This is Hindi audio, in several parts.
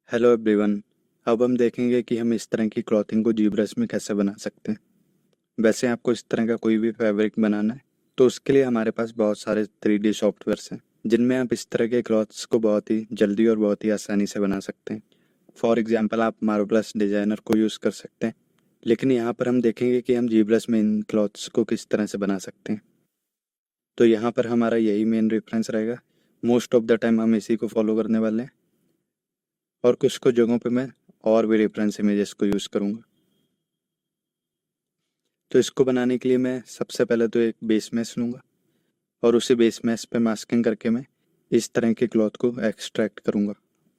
Hello everyone. अब हम देखेंगे कि हम इस तरह की क्लॉथिंग को जीब्रश में कैसे बना सकते हैं। वैसे आपको इस तरह का कोई भी फैब्रिक बनाना है तो उसके लिए हमारे पास बहुत सारे 3D सॉफ्टवेयर्स हैं जिनमें आप इस तरह के क्लॉथ्स को बहुत ही जल्दी और बहुत ही आसानी से बना सकते हैं। फॉर एग्जांपल आप मार्वलस डिजाइनर को यूज़ कर सकते हैं, लेकिन यहाँ पर हम देखेंगे कि हम जीब्रश में इन क्लॉथ्स को किस तरह से बना सकते हैं। तो यहाँ पर हमारा यही मेन रेफरेंस रहेगा। मोस्ट ऑफ द टाइम हम इसी को फॉलो करने वाले हैं और कुछ जगहों पे मैं और भी रेफरेंस इमेजेस को यूज़ करूँगा। तो इसको बनाने के लिए मैं सबसे पहले तो एक बेस मैश लूँगा और उसी बेस मैश पे मास्किंग करके मैं इस तरह के क्लॉथ को एक्सट्रैक्ट करूँगा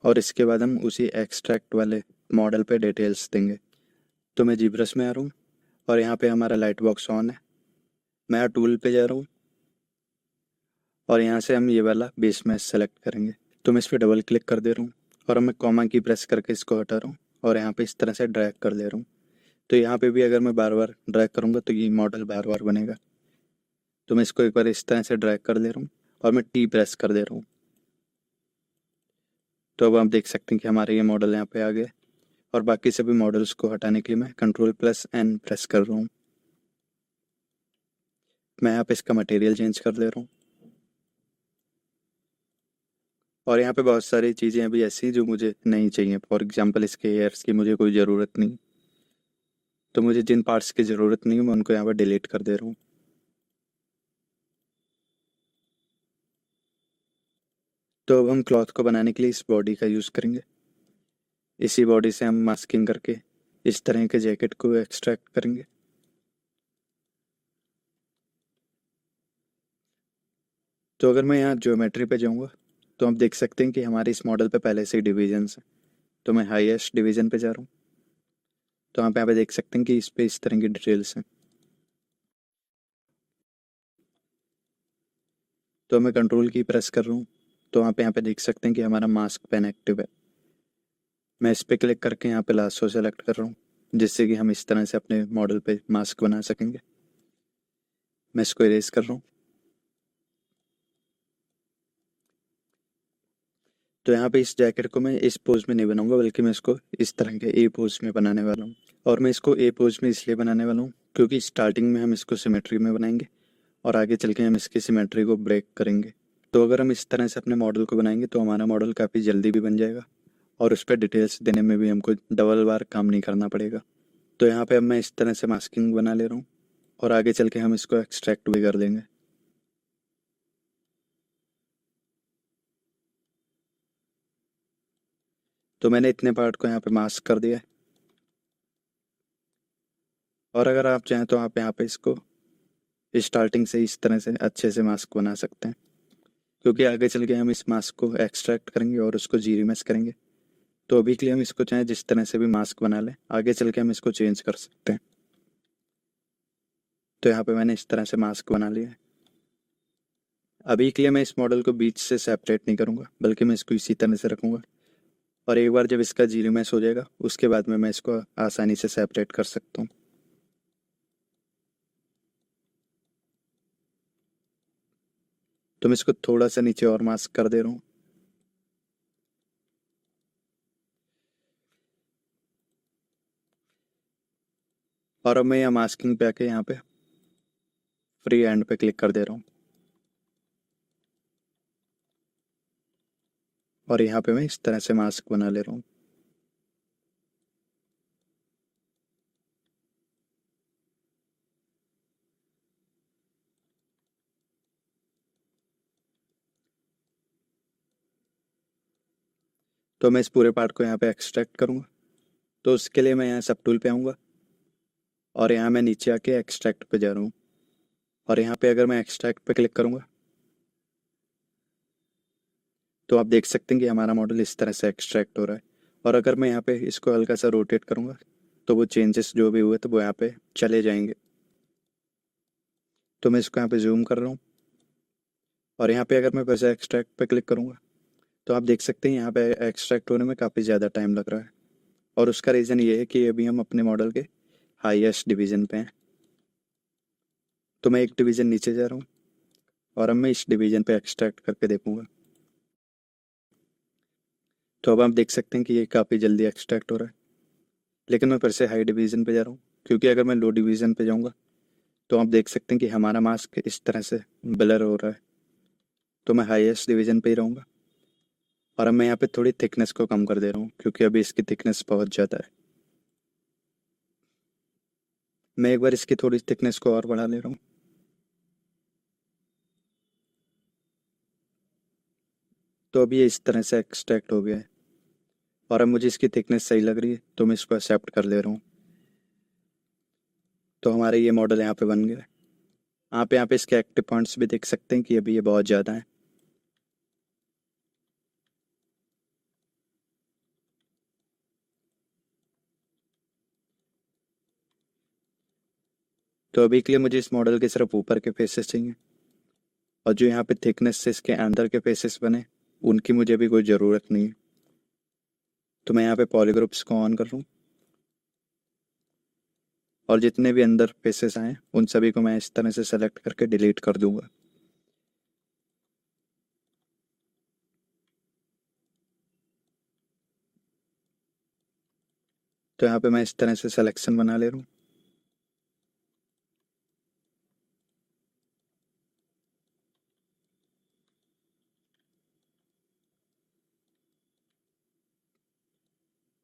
और इसके बाद हम उसी एक्सट्रैक्ट वाले मॉडल पे डिटेल्स देंगे। तो मैं जीब्रश में आ रहा हूँ और यहाँ पे हमारा लाइट बॉक्स ऑन है। मैं यहाँ टूल पे जा रहा हूँ और यहाँ से हम ये वाला बेस मैश सेलेक्ट करेंगे। तो मैं इस पर डबल क्लिक कर दे रहा हूँ और मैं कॉमा की प्रेस करके इसको हटा रहा हूँ और यहाँ पे इस तरह से ड्रैग कर दे रहा हूँ। तो यहाँ पे भी अगर मैं बार बार ड्रैग करूँगा तो ये मॉडल बार बार बनेगा। तो मैं इसको एक बार इस तरह से ड्रैग कर दे रहा हूँ और मैं टी प्रेस कर दे रहा हूँ। तो अब आप देख सकते हैं कि हमारे ये मॉडल यहाँ पे आ गए और बाकी सभी मॉडल्स को हटाने के लिए मैं Ctrl+N प्रेस कर रहा हूँ। मैं यहाँ पे इसका मटेरियल चेंज कर दे रहा हूँ और यहाँ पे बहुत सारी चीज़ें अभी ऐसी जो मुझे नहीं चाहिए। फॉर एग्जांपल इसके एयर्स की मुझे कोई ज़रूरत नहीं, तो मुझे जिन पार्ट्स की ज़रूरत नहीं है मैं उनको यहाँ पर डिलीट कर दे रहा हूँ। तो अब हम क्लॉथ को बनाने के लिए इस बॉडी का यूज़ करेंगे। इसी बॉडी से हम मास्किंग करके इस तरह के जैकेट को एक्सट्रैक्ट करेंगे। तो अगर मैं यहाँ ज्योमेट्री पे जाऊँगा तो आप देख सकते हैं कि हमारे इस मॉडल पे पहले से ही डिविजन्स हैं। तो मैं हाईएस्ट डिवीजन पे जा रहा हूँ। तो आप यहाँ पे देख सकते हैं कि इस पे इस तरह की डिटेल्स हैं। तो मैं कंट्रोल की प्रेस कर रहा हूँ तो आप यहाँ पे देख सकते हैं कि हमारा मास्क पेन एक्टिव है। मैं इस पे क्लिक करके यहाँ पे लासो सेलेक्ट कर रहा हूँ जिससे कि हम इस तरह से अपने मॉडल पे मास्क बना सकेंगे। मैं इसको इरेज कर रहा हूँ। तो यहाँ पे इस जैकेट को मैं इस पोज में नहीं बनाऊंगा बल्कि मैं इसको इस तरह के ए पोज में बनाने वाला हूँ। और मैं इसको ए पोज में इसलिए बनाने वाला हूँ क्योंकि स्टार्टिंग में हम इसको सिमेट्री में बनाएंगे और आगे चल के हम इसकी सिमेट्री को ब्रेक करेंगे। तो अगर हम इस तरह से अपने मॉडल को बनाएंगे तो हमारा मॉडल काफ़ी जल्दी भी बन जाएगा और उस पर डिटेल्स देने में भी हमको डबल बार काम नहीं करना पड़ेगा। तो यहाँ पे अब मैं इस तरह से मास्किंग बना ले रहा हूँ और आगे चल के हम इसको एक्सट्रैक्ट भी कर देंगे। तो मैंने इतने पार्ट को यहाँ पे मास्क कर दिया है और अगर आप चाहें तो आप यहाँ पे इसको स्टार्टिंग से इस तरह से अच्छे से मास्क बना सकते हैं क्योंकि आगे चल के हम इस मास्क को एक्सट्रैक्ट करेंगे और उसको जीरीमेश करेंगे। तो अभी के लिए हम इसको चाहे जिस तरह से भी मास्क बना लें, आगे चल के हम इसको चेंज कर सकते हैं। तो यहाँ पे मैंने इस तरह से मास्क बना लिया है। अभी के लिए मैं इस मॉडल को बीच से सेपरेट नहीं करूँगा बल्कि मैं इसको इसी तरह से रखूँगा और एक बार जब इसका जीरीमेश हो जाएगा उसके बाद में मैं इसको आसानी से सेपरेट कर सकता हूँ। तो मैं इसको थोड़ा सा नीचे और मास्क कर दे रहा हूँ। और अब मैं यहाँ मास्किंग पे आके यहाँ पे फ्री हैंड पे क्लिक कर दे रहा हूँ और यहाँ पे मैं इस तरह से मास्क बना ले रहा हूँ। तो मैं इस पूरे पार्ट को यहाँ पे एक्सट्रैक्ट करूँगा। तो उसके लिए मैं यहाँ सब टूल पे आऊँगा और यहाँ मैं नीचे आके एक्सट्रैक्ट पे जा रहा हूँ और यहाँ पे अगर मैं एक्सट्रैक्ट पे क्लिक करूँगा तो आप देख सकते हैं कि हमारा मॉडल इस तरह से एक्सट्रैक्ट हो रहा है। और अगर मैं यहाँ पे इसको हल्का सा रोटेट करूँगा तो वो चेंजेस जो भी हुए तो वो यहाँ पे चले जाएंगे। तो मैं इसको यहाँ पे जूम कर रहा हूँ और यहाँ पे अगर मैं वैसे एक्सट्रैक्ट पे क्लिक करूँगा तो आप देख सकते हैं यहाँ पे एक्सट्रैक्ट होने में काफ़ी ज़्यादा टाइम लग रहा है और उसका रीज़न ये है कि अभी हम अपने मॉडल के हाईएस्ट डिवीज़न पे हैं। तो मैं एक डिवीज़न नीचे जा रहा हूँ और अब मैं इस डिवीज़न पे एक्सट्रैक्ट करके देखूँगा। तो अब आप देख सकते हैं कि ये काफ़ी जल्दी एक्सट्रैक्ट हो रहा है, लेकिन मैं फिर से हाई डिवीज़न पे जा रहा हूँ, क्योंकि अगर मैं लो डिवीज़न पे जाऊँगा तो आप देख सकते हैं कि हमारा मास्क इस तरह से ब्लर हो रहा है। तो मैं हाईएस्ट डिवीज़न पे ही रहूँगा, और अब मैं यहाँ पे थोड़ी थिकनेस को कम कर दे रहा हूँ, क्योंकि अभी इसकी थिकनेस बहुत ज़्यादा है। मैं एक बार इसकी थोड़ी थिकनेस को और बढ़ा ले रहा हूँ। तो अभी ये इस तरह से एक्सट्रैक्ट हो गया है, और अब मुझे इसकी थिकनेस सही लग रही है, तो मैं इसको एक्सेप्ट कर ले रहा हूँ। तो हमारे ये मॉडल यहाँ पे बन गया है। आप यहाँ पे इसके एक्टिव पॉइंट्स भी देख सकते हैं कि अभी ये बहुत ज़्यादा है। तो अभी के लिए मुझे इस मॉडल के सिर्फ ऊपर के फेसेस चाहिए, और जो यहाँ पे थिकनेस से इसके अंदर के फेसेस बने उनकी मुझे अभी कोई ज़रूरत नहीं है। तो मैं यहाँ पे पॉलीग्रुप्स को ऑन कर रहा हूँ, और जितने भी अंदर फेसेस आए उन सभी को मैं इस तरह से सेलेक्ट करके डिलीट कर दूंगा। तो यहाँ पे मैं इस तरह से सिलेक्शन बना ले रहा हूँ।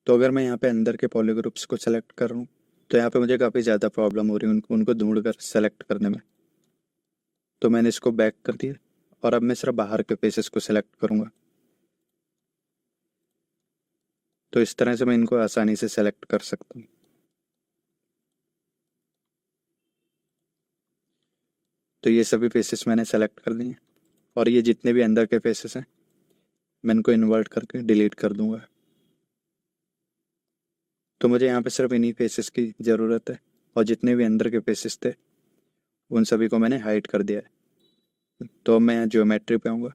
तो अगर मैं यहाँ पे अंदर के पॉलीग्रुप्स को सेलेक्ट कर रहा हूँ तो यहाँ पे मुझे काफ़ी ज़्यादा प्रॉब्लम हो रही है उनको ढूंढ कर सेलेक्ट करने में। तो मैंने इसको बैक कर दिया, और अब मैं सिर्फ बाहर के फेसेस को सेलेक्ट करूँगा। तो इस तरह से मैं इनको आसानी से सेलेक्ट कर सकता हूँ। तो ये सभी फेसेस मैंने सेलेक्ट कर लिए, और ये जितने भी अंदर के फेसेस हैं मैं इनको इन्वर्ट करके डिलीट कर दूंगा। तो मुझे यहाँ पे सिर्फ इन्हीं फेसेस की ज़रूरत है, और जितने भी अंदर के फेसेस थे उन सभी को मैंने हाइड कर दिया है। तो अब मैं यहाँ ज्योमेट्री पे आऊँगा,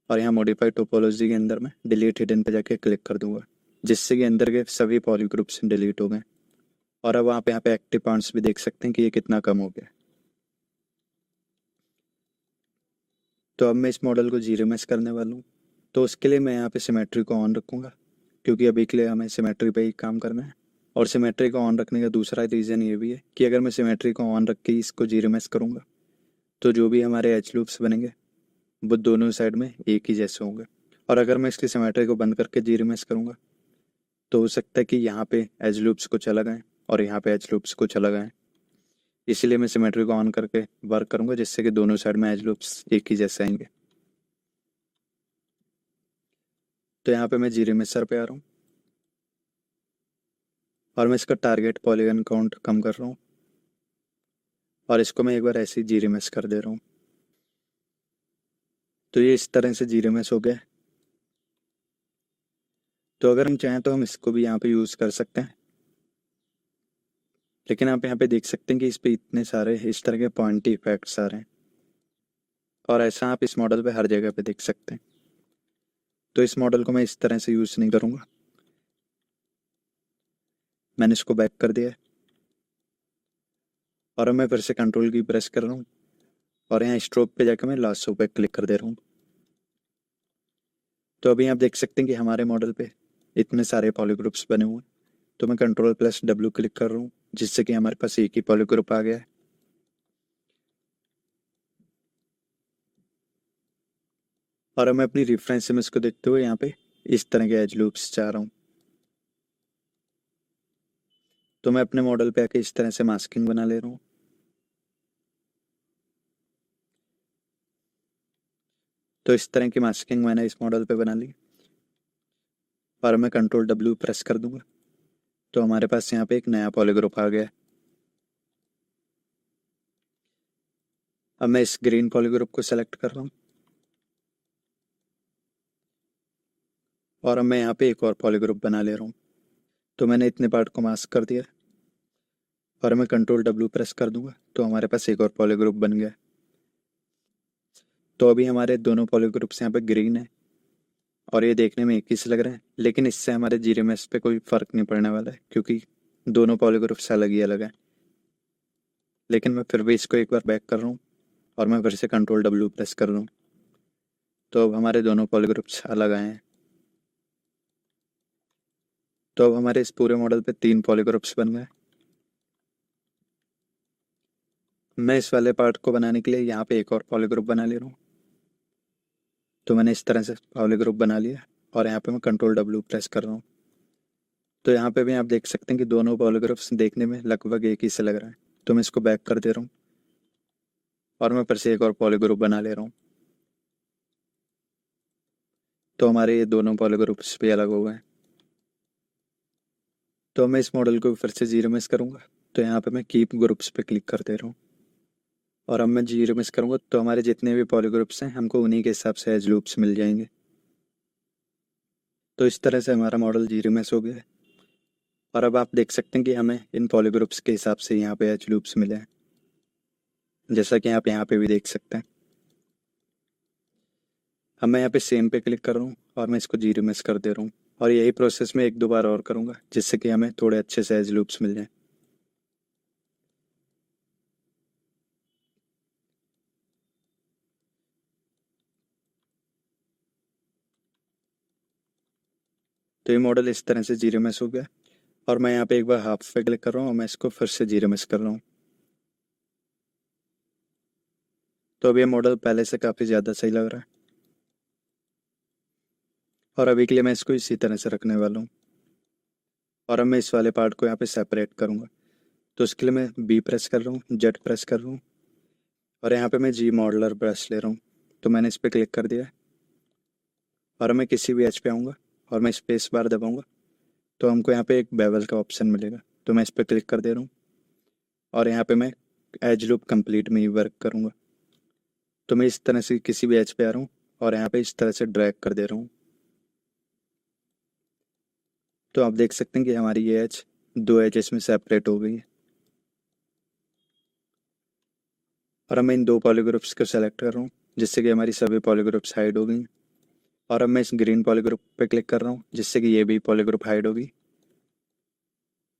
और यहाँ मॉडिफाई टोपोलॉजी के अंदर मैं डिलीट हिडन पे जाके क्लिक कर दूंगा, जिससे कि अंदर के सभी पॉलीग्रुप्स डिलीट हो गए। और अब आप यहाँ पे एक्टिव पॉइंट्स भी देख सकते हैं कि ये कितना कम हो गया। तो अब मैं इस मॉडल को जीरो मैश करने वाला हूँ। तो उसके लिए मैं यहाँ पे सिमेट्री को ऑन रखूँगा, क्योंकि अभी के लिए हमें सिमेट्री पे ही काम करना है। और सिमेट्री को ऑन रखने का दूसरा रीज़न ये भी है कि अगर मैं सिमेट्री को ऑन रख के इसको जीरो मैश करूँगा तो जो भी हमारे एज लूप्स बनेंगे वो दोनों साइड में एक ही जैसे होंगे। और अगर मैं इसकी सिमेट्री को बंद करके जीरो मैश करूँगा तो हो सकता है कि यहाँ पे एज लूप्स कुछ अलग आए और यहाँ पे एज लूप्स कुछ अलग आए। इसीलिए मैं सिमेट्री को ऑन करके वर्क करूँगा, जिससे कि दोनों साइड में एज लूप्स एक ही जैसे आएंगे। तो यहाँ पे मैं जीरो मैशर पे आ रहा हूँ, और मैं इसका टारगेट पॉलीगन काउंट कम कर रहा हूँ, और इसको मैं एक बार ऐसे ही जीरो मैश कर दे रहा हूँ। तो ये इस तरह से जीरो मैश हो गया है। तो अगर हम चाहें तो हम इसको भी यहाँ पे यूज़ कर सकते हैं, लेकिन आप यहाँ पे देख सकते हैं कि इस पे इतने सारे इस तरह के पॉइंटी इफेक्ट्स आ रहे हैं, और ऐसा आप इस मॉडल पे हर जगह पे देख सकते हैं। तो इस मॉडल को मैं इस तरह से यूज़ नहीं करूँगा। मैंने इसको बैक कर दिया है, और अब मैं फिर से कंट्रोल की प्रेस कर रहा हूँ, और यहाँ स्ट्रोक पे जाकर मैं लासो पे क्लिक कर दे रहा हूँ। तो अभी आप देख सकते हैं कि हमारे मॉडल पे इतने सारे पॉलीग्रुप्स बने हुए हैं। तो मैं कंट्रोल प्लस डब्ल्यू क्लिक कर रहा हूँ, जिससे कि हमारे पास एक ही पॉलीग्रुप आ गया है। और अब मैं अपनी रेफरेंस इमेज को देखते हुए यहाँ पे इस तरह के एज लूप्स चाह रहा हूँ। तो मैं अपने मॉडल पे आके इस तरह से मास्किंग बना ले रहा हूँ। तो इस तरह की मास्किंग मैंने इस मॉडल पे बना ली, और मैं कंट्रोल डब्ल्यू प्रेस कर दूंगा तो हमारे पास यहाँ पे एक नया पॉलीग्रुप आ गया है। अब मैं इस ग्रीन पॉलीग्रुप को सेलेक्ट कर रहा हूँ, और अब मैं यहाँ पे एक और पॉलीग्रुप बना ले रहा हूँ। तो मैंने इतने पार्ट को मास्क कर दिया, और मैं कंट्रोल डब्ल्यू प्रेस कर दूंगा तो हमारे पास एक और पॉलीग्रुप बन गया। तो अभी हमारे दोनों पॉलीग्रुप्स यहाँ पे ग्रीन है, और ये देखने में एक ही से लग रहे हैं, लेकिन इससे हमारे जीरेमएस पे कोई फर्क नहीं पड़ने वाला है, क्योंकि दोनों पॉलीग्रुप्स अलग ही अलग हैं। लेकिन मैं फिर भी इसको एक बार बैक कर रहा हूँ, और मैं फिर से कंट्रोल डब्ल्यू प्रेस कर रहा हूँ। तो अब हमारे दोनों पॉलीग्रुप्स अलग आए हैं। तो अब हमारे इस पूरे मॉडल पे 3 पॉलीग्रुप्स बन गए। मैं इस वाले पार्ट को बनाने के लिए यहाँ पे एक और पॉलीग्रुप बना ले रहा हूँ। तो मैंने इस तरह से पॉलीग्रुप बना लिया और यहाँ पे मैं Ctrl W प्रेस कर रहा हूँ। तो यहाँ पे भी आप देख सकते हैं कि दोनों पॉलीग्रुप्स देखने में लगभग एक ही से लग रहा है। तो मैं इसको बैक कर दे रहा हूँ और मैं फिर से एक और पॉलीग्रुप बना ले रहा हूँ। तो हमारे ये दोनों पॉलीग्रुप्स भी अलग हो गए। तो मैं इस मॉडल को फिर से जीरो मिस करूँगा। तो यहाँ पे मैं कीप ग्रुप्स पे क्लिक कर दे रहा हूँ और अब मैं जीरो मिस करूँगा तो हमारे जितने भी पॉलीग्रुप्स हैं हमको उन्हीं के हिसाब से एज लूप्स मिल जाएंगे। तो इस तरह से हमारा मॉडल जीरो मिस हो गया है और अब आप देख सकते हैं कि हमें इन पॉलीग्रुप्स के हिसाब से यहाँ पे एज लूप्स मिले हैं, जैसा कि आप यहाँ पे भी देख सकते हैं। अब मैं यहाँ पे सेम पे क्लिक कर रहा हूँ और मैं इसको जीरो मिस कर दे रहा हूँ और यही प्रोसेस मैं 1-2 बार और करूँगा जिससे कि हमें थोड़े अच्छे से एज लूप्स मिल जाएं। तो ये मॉडल इस तरह से जीरो मिस हो गया और मैं यहाँ पे एक बार हाफ पे क्लिक कर रहा हूँ और मैं इसको फिर से जीरो मिस कर रहा हूँ। तो अब ये मॉडल पहले से काफ़ी ज़्यादा सही लग रहा है और अभी के लिए मैं इसको इसी तरह से रखने वाला हूँ और अब मैं इस वाले पार्ट को यहाँ पे सेपरेट करूँगा। तो उसके लिए मैं बी प्रेस कर रहा हूँ, जेड प्रेस कर रहा हूँ और यहाँ पे मैं जी मॉडलर ब्रश ले रहा हूँ। तो मैंने इस पर क्लिक कर दिया और मैं किसी भी एज पे आऊँगा और मैं स्पेस बार दबाऊँगा तो हमको यहाँ पे एक बेवल का ऑप्शन मिलेगा। तो मैं इस पर क्लिक कर दे रहा हूँ और यहाँ पे मैं एज लूप कंप्लीट में ही वर्क करूँगा। तो मैं इस तरह से किसी भी एज पे आ रहा हूँ और यहाँ पे इस तरह से ड्रैग कर दे रहा हूँ। तो आप देख सकते हैं कि हमारी ये एज 2 एजेस में सेपरेट हो गई है और अब मैं इन 2 पॉलीग्रुप्स को सेलेक्ट कर रहा हूँ जिससे कि हमारी सभी पॉलीग्रुप्स हाइड हो गई और अब मैं इस ग्रीन पॉलीग्रुप पे क्लिक कर रहा हूँ जिससे कि ये भी पॉलीग्रुप हाइड होगी।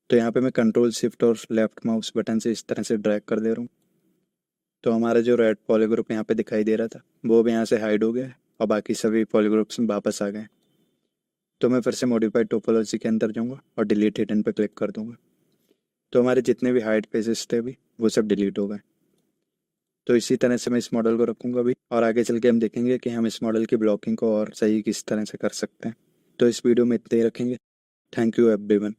तो यहाँ पे मैं कंट्रोल शिफ्ट और लेफ्ट माउस बटन से इस तरह से ड्रैग कर दे रहा हूँ। तो हमारा जो रेड पॉलीग्रुप यहाँ पे दिखाई दे रहा था वो भी यहाँ से हाइड हो गया है और बाकी सभी पॉलीग्रुप्स वापस आ गए। तो मैं फिर से मॉडिफाइड टोपोलॉजी के अंदर जाऊँगा और डिलीट हिडन पे क्लिक कर दूंगा। तो हमारे जितने भी हाइड पेजेस थे अभी वो सब डिलीट हो गए। तो इसी तरह से मैं इस मॉडल को रखूँगा अभी और आगे चल के हम देखेंगे कि हम इस मॉडल की ब्लॉकिंग को और सही किस तरह से कर सकते हैं। तो इस वीडियो में इतने ही रखेंगे। Thank you everyone.